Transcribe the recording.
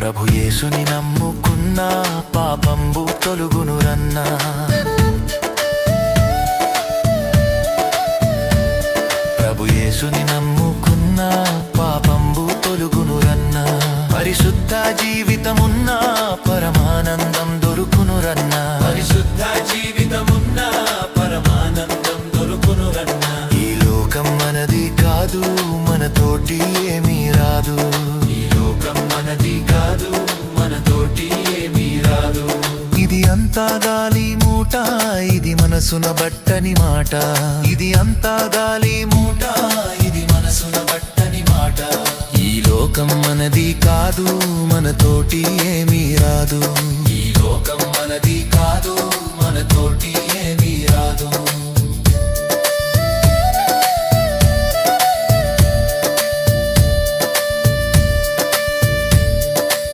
ప్రభు యేసుని నమ్ముకున్నా పాపంబు తొలుగునురన్నా. ప్రభు యేసుని నమ్ముకున్నా పాపంబు తొలుగునురన్నా. పరిశుద్ధ జీవితమున్నా పరమానందం దొరుకునురన్నా. పరిశుద్ధ జీవితమున్నా పరమానందం దొరుకునురన్నా. ఈ లోకం మనది కాదు, మనతోటి ఏమీ రాదు. ఈ లోకం మనది కాదు, మనతోటి ఏమీ రాదు. ఇది అంతా గాలి మూట, ఇది మనసున బట్టని మాట. ఇది అంతా గాలి మూట, ఇది మనసున బట్టని మాట. ఈ లోకం మనది కాదు, మనతోటి ఏమీ రాదు. ఈ లోకం మనది కాదు,